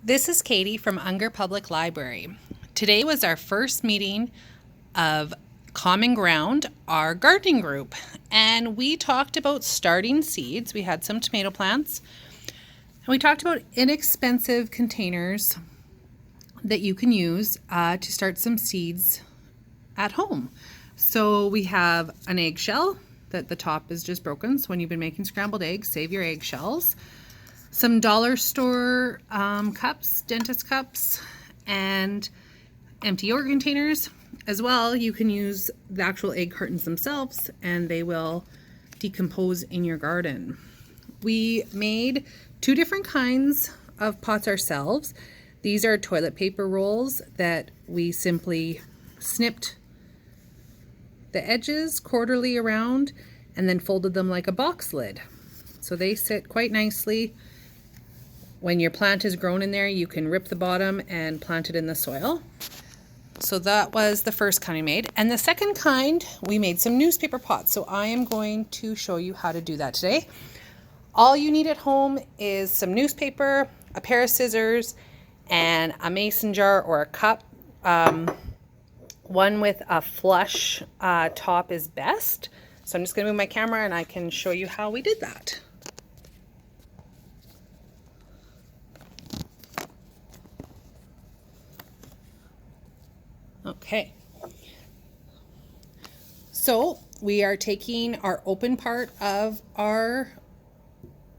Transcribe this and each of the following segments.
This is Katie from Oungre Public Library. Today was our first meeting of Common Ground, our gardening group, and we talked about starting seeds. We had some tomato plants, and we talked about inexpensive containers that you can use to start some seeds at home. So we have an eggshell that the top is just broken, so when you've been making scrambled eggs, save your eggshells. Some dollar store cups, dentist cups, and empty yogurt containers. As well, you can use the actual egg cartons themselves and they will decompose in your garden. We made 2 different kinds of pots ourselves. These are toilet paper rolls that we simply snipped the edges quarterly around and then folded them like a box lid. So they sit quite nicely. When your plant is grown in there, you can rip the bottom and plant it in the soil. So that was the first kind we made. And the second kind, we made some newspaper pots. So I am going to show you how to do that today. All you need at home is some newspaper, a pair of scissors, and a mason jar or a cup. One with a flush top is best. So I'm just going to move my camera and I can show you how we did that. Okay, so we are taking our open part of our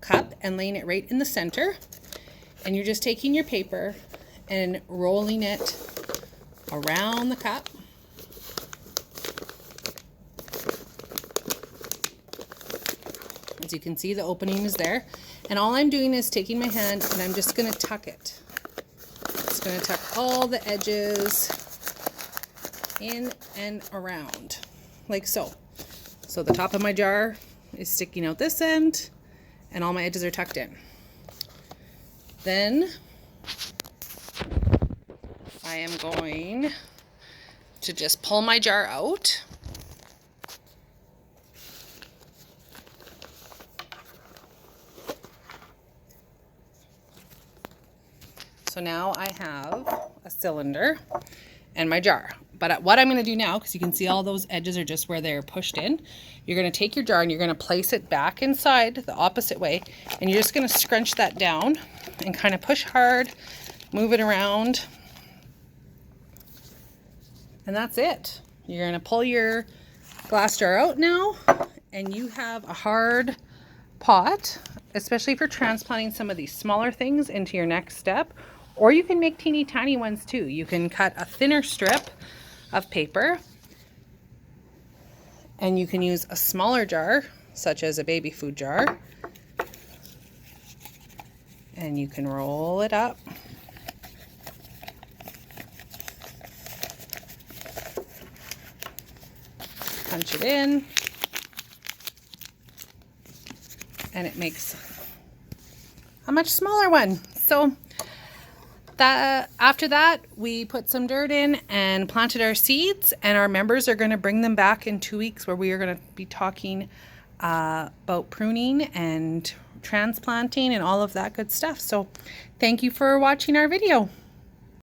cup and laying it right in the center, and you're just taking your paper and rolling it around the cup. As you can see, the opening is there, and all I'm doing is taking my hand and I'm just going to tuck it. Just going to tuck all the edges in and around, like so. So the top of my jar is sticking out this end and all my edges are tucked in. Then I am going to just pull my jar out. So now I have a cylinder and my jar. But what I'm going to do now, because you can see all those edges are just where they're pushed in, you're going to take your jar and you're going to place it back inside the opposite way, and you're just going to scrunch that down and kind of push hard, move it around, and that's it. You're going to pull your glass jar out now, and you have a hard pot, especially for transplanting some of these smaller things into your next step. Or you can make teeny tiny ones too. You can cut a thinner strip of paper and you can use a smaller jar, such as a baby food jar, and you can roll it up. Punch it in, and it makes a much smaller one. So after that, we put some dirt in and planted our seeds, and our members are going to bring them back in 2 weeks where we are going to be talking about pruning and transplanting and all of that good stuff. So thank you for watching our video.